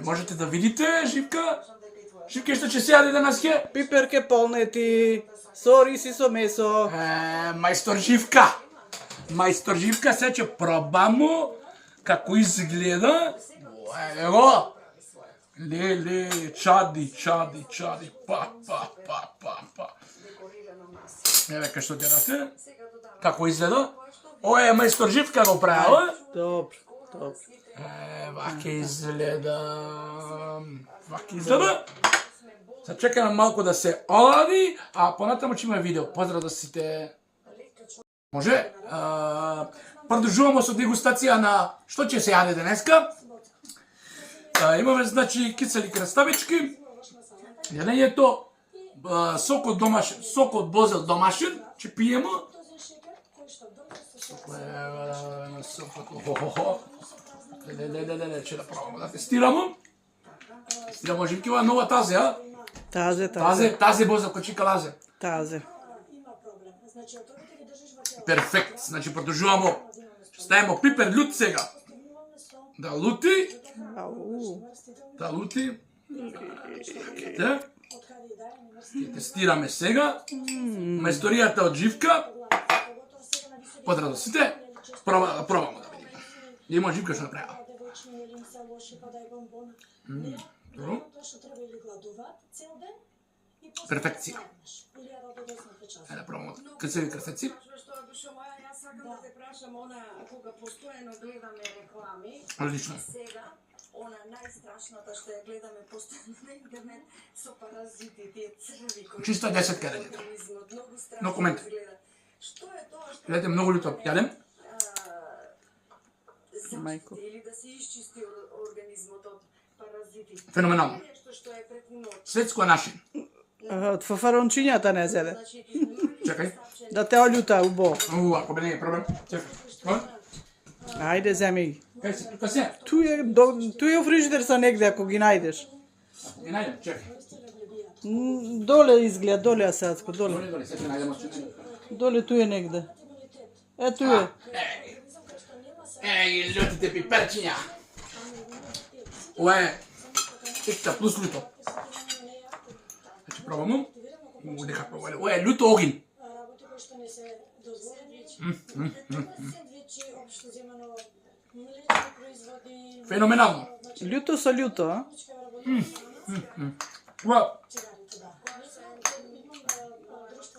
Можете да видите, Живка? Живка, што ќе се јаде денеска? Пиперке полнети, со рис и со месо. Мајстор Живка. Мајстор Живка, се ќе пробамо како изгледа. Ево. Леле, чади. Па. Еве кај што гледате. Како изгледа? Ова е мајстор Живка го правила. Добро. Вака изгледа. Се чекаме малку да се олади, а понатаму ќе има видео. Поздрав до сите. Може? Продолжуваме со дегустација на што ќе се јаде денеска. Имаме, значи, кисели краставички. Јадењето, сок од бозел домашен, ќе пиеме. Леле, ќе да пробаме да тестираме. Тестираме Живкива нова тазе, а? Тазе бозел кочика лазе. Тазе. Перфект, значи продолжуваме. Ставимо пипер лут сега. Да лути. Тестираме сега. Мајсторијата од Живка. Поздрав до сите. Пробамо да видиме. Има Живка што направила. Добро. Перфекција. Да пробамо. Кисели краставици. Јас сакам да те прашам, кога постојано гледаме реклами. Одлично. Сега, најстрашната што ја гледаме постојано на интернет со паразити, тие црви кои... Чисто 10 каде. Но комент. Што е тоа што... Гледате многу љуто. Јадем? Мајко. Или да се исчисти организмот од паразити. Феноменално. Нешто што е преку ноќ. Светско начин. Од фафарончињата не зеде. Чекај. Да те олјута убо. Ако бе не е проблем. Чекај. Ајде, земи ги. Кај се? Туј е у фрижидер са негде ако ги најдеш. Ги најдем, чекај. Доле изгледа, доле Асацко, доле. Доле, се ќе најдемо. Доле туј е негде. Туј е. Еј, лютите пиперчиња. Ова е екта плюс люто. Значи пробамо. Дека пробаме. Ова е люто огин. Феноменално. Љуто со љуто, а?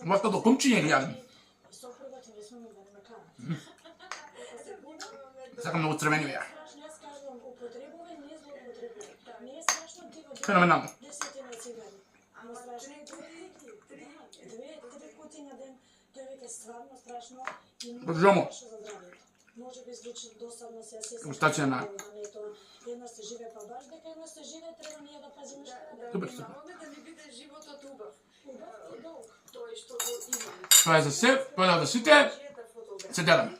Ова тоа комчиња ги јадам. Сакам многу црвени беа. Феноменално. Продолжуваме. Дегустација на... Супер. Да ми биде животот убав. Тој што го има. Тоа е за се, поздрав до сите. Се гледаме.